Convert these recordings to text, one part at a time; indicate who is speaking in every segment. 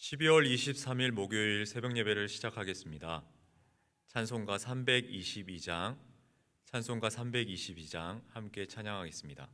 Speaker 1: 12월 23일 목요일 새벽 예배를 시작하겠습니다. 찬송가 322장 함께 찬양하겠습니다.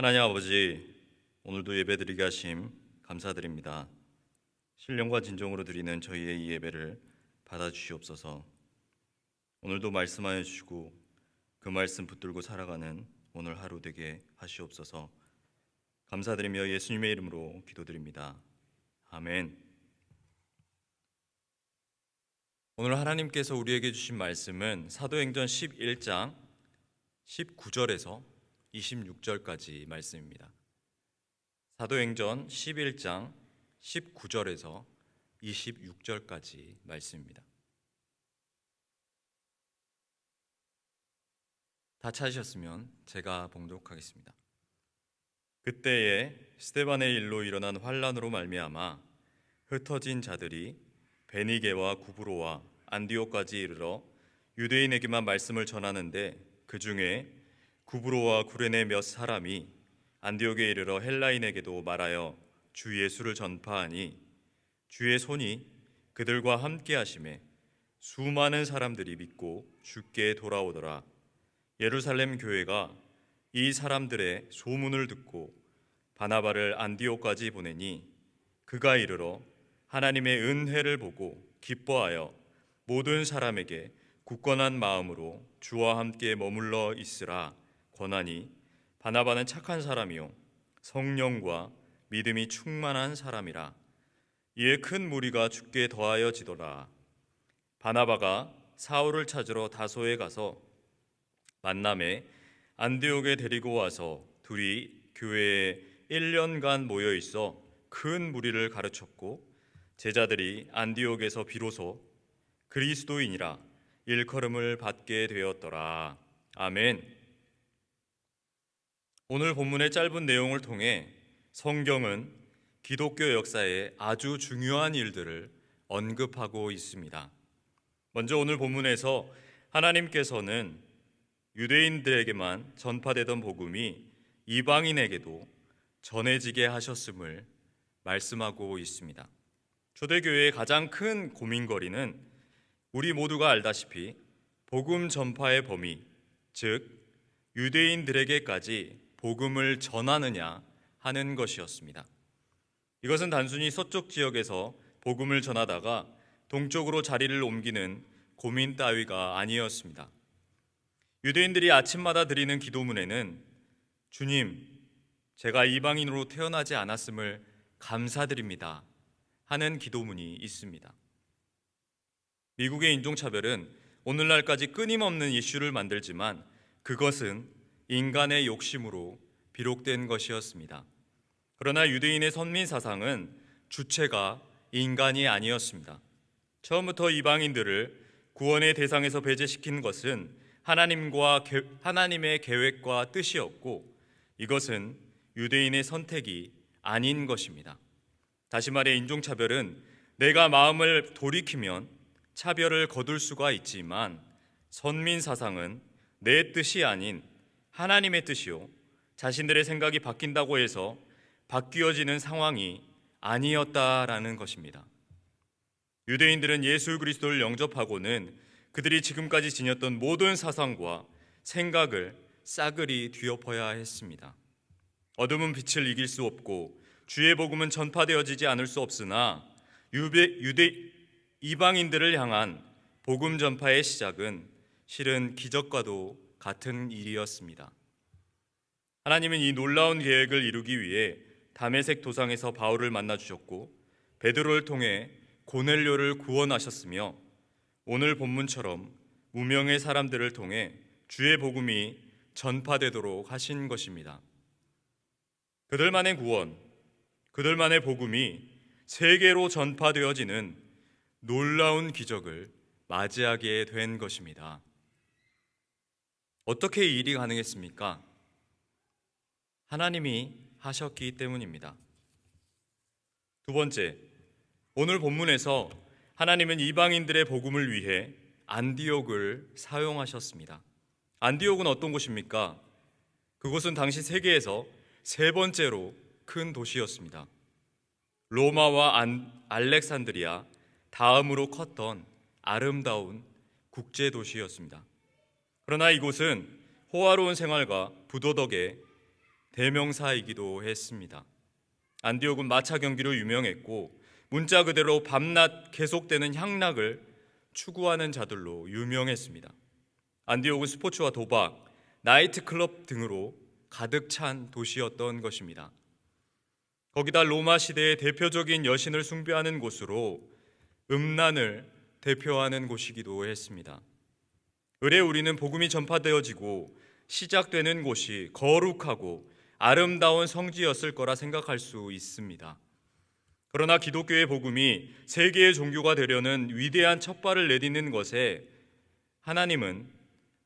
Speaker 1: 하나님 아버지, 오늘도 예배드리게 하심 감사드립니다. 신령과 진정으로 드리는 저희의 이 예배를 받아주시옵소서. 오늘도 말씀하여 주시고 그 말씀 붙들고 살아가는 오늘 하루 되게 하시옵소서. 감사드리며 예수님의 이름으로 기도드립니다. 아멘. 오늘 하나님께서 우리에게 주신 말씀은 사도행전 11장 19절에서 26절까지 말씀입니다. 사도행전 11장 19절에서 26절까지 말씀입니다. 다 찾으셨으면 제가 봉독하겠습니다. 그때에 스데반의 일로 일어난 환란으로 말미암아 흩어진 자들이 베니게와 구브로와 안디옥까지 이르러 유대인에게만 말씀을 전하는데 그 중에 구브로와 구레네 몇 사람이 안디옥에 이르러 헬라인에게도 말하여 주 예수를 전파하니 주의 손이 그들과 함께 하심에 수많은 사람들이 믿고 주께 돌아오더라. 예루살렘 교회가 이 사람들의 소문을 듣고 바나바를 안디옥까지 보내니 그가 이르러 하나님의 은혜를 보고 기뻐하여 모든 사람에게 굳건한 마음으로 주와 함께 머물러 있으라 권하니 바나바는 착한 사람이요 성령과 믿음이 충만한 사람이라. 이에 큰 무리가 주께 더하여지더라. 바나바가 사울을 찾으러 다소에 가서 만남에 안디옥에 데리고 와서 둘이 교회에 1년간 모여 있어 큰 무리를 가르쳤고 제자들이 안디옥에서 비로소 그리스도인이라 일컬음을 받게 되었더라. 아멘. 오늘 본문의 짧은 내용을 통해 성경은 기독교 역사에 아주 중요한 일들을 언급하고 있습니다. 먼저 오늘 본문에서 하나님께서는 유대인들에게만 전파되던 복음이 이방인에게도 전해지게 하셨음을 말씀하고 있습니다. 초대교회의 가장 큰 고민거리는 우리 모두가 알다시피 복음 전파의 범위, 즉 유대인들에게까지 복음을 전하느냐 하는 것이었습니다. 이것은 단순히 서쪽 지역에서 복음을 전하다가 동쪽으로 자리를 옮기는 고민 따위가 아니었습니다. 유대인들이 아침마다 드리는 기도문에는 주님, 제가 이방인으로 태어나지 않았음을 감사드립니다 하는 기도문이 있습니다. 미국의 인종차별은 오늘날까지 끊임없는 이슈를 만들지만 그것은 인간의 욕심으로 비록된 것이었습니다. 그러나 유대인의 선민 사상은 주체가 인간이 아니었습니다. 처음부터 이방인들을 구원의 대상에서 배제시킨 것은 하나님의 계획과 뜻이었고 이것은 유대인의 선택이 아닌 것입니다. 다시 말해 인종차별은 내가 마음을 돌이키면 차별을 거둘 수가 있지만 선민 사상은 내 뜻이 아닌 하나님의 뜻이요 자신들의 생각이 바뀐다고 해서 바뀌어지는 상황이 아니었다라는 것입니다. 유대인들은 예수 그리스도를 영접하고는 그들이 지금까지 지녔던 모든 사상과 생각을 싸그리 뒤엎어야 했습니다. 어둠은 빛을 이길 수 없고 주의 복음은 전파되어지지 않을 수 없으나 이방인들을 향한 복음 전파의 시작은 실은 기적과도 같은 일이었습니다. 하나님은 이 놀라운 계획을 이루기 위해 다메섹 도상에서 바울을 만나 주셨고 베드로를 통해 고넬료를 구원하셨으며 오늘 본문처럼 무명의 사람들을 통해 주의 복음이 전파되도록 하신 것입니다. 그들만의 구원, 그들만의 복음이 세계로 전파되어지는 놀라운 기적을 맞이하게 된 것입니다. 어떻게 이 일이 가능했습니까? 하나님이 하셨기 때문입니다. 두 번째, 오늘 본문에서 하나님은 이방인들의 복음을 위해 안디옥을 사용하셨습니다. 안디옥은 어떤 곳입니까? 그곳은 당시 세계에서 세 번째로 큰 도시였습니다. 로마와 알렉산드리아 다음으로 컸던 아름다운 국제 도시였습니다. 그러나 이곳은 호화로운 생활과 부도덕의 대명사이기도 했습니다. 안디옥은 마차 경기로 유명했고 문자 그대로 밤낮 계속되는 향락을 추구하는 자들로 유명했습니다. 안디옥은 스포츠와 도박, 나이트클럽 등으로 가득 찬 도시였던 것입니다. 거기다 로마 시대의 대표적인 여신을 숭배하는 곳으로 음란을 대표하는 곳이기도 했습니다. 의례 우리는 복음이 전파되어지고 시작되는 곳이 거룩하고 아름다운 성지였을 거라 생각할 수 있습니다. 그러나 기독교의 복음이 세계의 종교가 되려는 위대한 첫발을 내딛는 것에 하나님은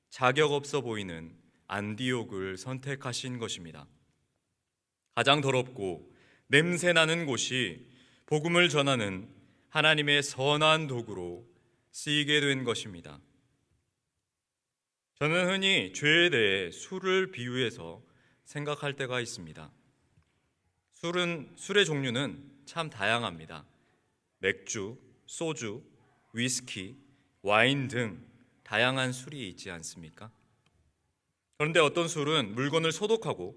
Speaker 1: 자격 없어 보이는 안디옥을 선택하신 것입니다. 가장 더럽고 냄새나는 곳이 복음을 전하는 하나님의 선한 도구로 쓰이게 된 것입니다. 저는 흔히 죄에 대해 술을 비유해서 생각할 때가 있습니다. 술의 종류는 참 다양합니다. 맥주, 소주, 위스키, 와인 등 다양한 술이 있지 않습니까? 그런데 어떤 술은 물건을 소독하고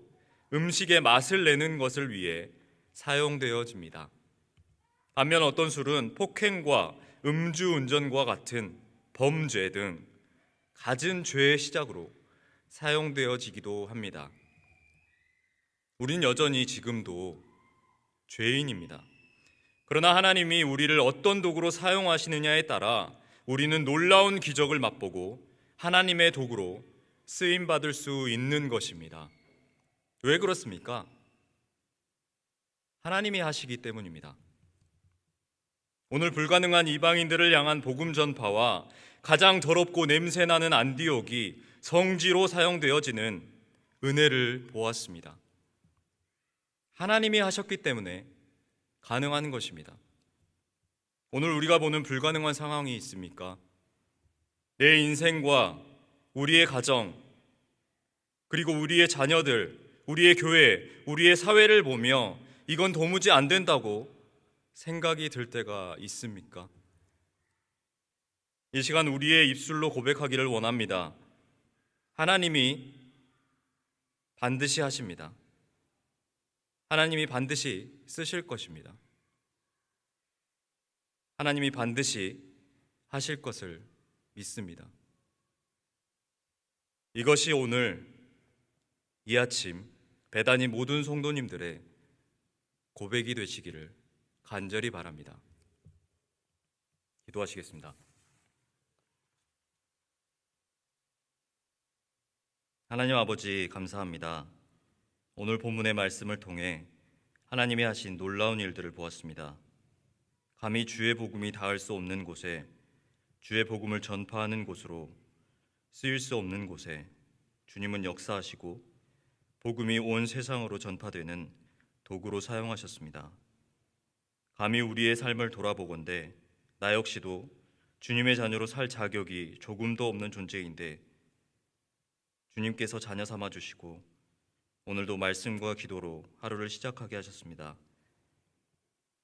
Speaker 1: 음식의 맛을 내는 것을 위해 사용되어집니다. 반면 어떤 술은 폭행과 음주운전과 같은 범죄 등 갖은 죄의 시작으로 사용되어지기도 합니다. 우린 여전히 지금도 죄인입니다. 그러나 하나님이 우리를 어떤 도구로 사용하시느냐에 따라 우리는 놀라운 기적을 맛보고 하나님의 도구로 쓰임받을 수 있는 것입니다. 왜 그렇습니까? 하나님이 하시기 때문입니다. 오늘 불가능한 이방인들을 향한 복음 전파와 가장 더럽고 냄새나는 안디옥이 성지로 사용되어지는 은혜를 보았습니다. 하나님이 하셨기 때문에 가능한 것입니다. 오늘 우리가 보는 불가능한 상황이 있습니까? 내 인생과 우리의 가정, 그리고 우리의 자녀들, 우리의 교회, 우리의 사회를 보며 이건 도무지 안 된다고 생각이 들 때가 있습니까? 이 시간 우리의 입술로 고백하기를 원합니다. 하나님이 반드시 하십니다. 하나님이 반드시 쓰실 것입니다. 하나님이 반드시 하실 것을 믿습니다. 이것이 오늘 이 아침 베다니 모든 성도님들의 고백이 되시기를 간절히 바랍니다. 기도하시겠습니다. 하나님 아버지, 감사합니다. 오늘 본문의 말씀을 통해 하나님이 하신 놀라운 일들을 보았습니다. 감히 주의 복음이 닿을 수 없는 곳에, 주의 복음을 전파하는 곳으로, 쓰일 수 없는 곳에 주님은 역사하시고 복음이 온 세상으로 전파되는 도구로 사용하셨습니다. 감히 우리의 삶을 돌아보건대 나 역시도 주님의 자녀로 살 자격이 조금도 없는 존재인데 주님께서 자녀 삼아 주시고 오늘도 말씀과 기도로 하루를 시작하게 하셨습니다.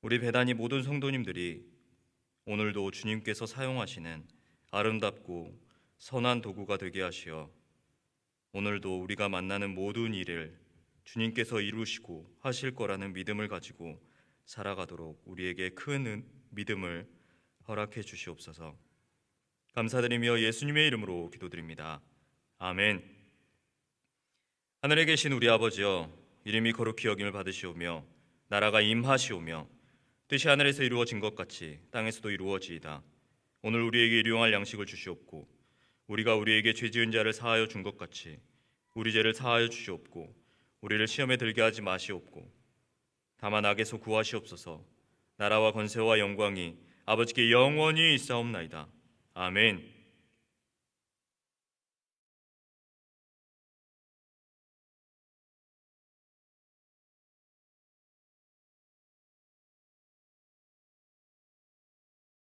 Speaker 1: 우리 베다니 모든 성도님들이 오늘도 주님께서 사용하시는 아름답고 선한 도구가 되게 하시어 오늘도 우리가 만나는 모든 일을 주님께서 이루시고 하실 거라는 믿음을 가지고 살아가도록 우리에게 큰 믿음을 허락해 주시옵소서. 감사드리며 예수님의 이름으로 기도드립니다. 아멘. 하늘에 계신 우리 아버지여, 이름이 거룩히 여김을 받으시오며 나라가 임하시오며 뜻이 하늘에서 이루어진 것 같이 땅에서도 이루어지이다. 오늘 우리에게 일용할 양식을 주시옵고 우리가 우리에게 죄 지은 자를 사하여 준 것 같이 우리 죄를 사하여 주시옵고 우리를 시험에 들게 하지 마시옵고 다만 악에서 구하시옵소서. 나라와 권세와 영광이 아버지께 영원히 있사옵나이다. 아멘.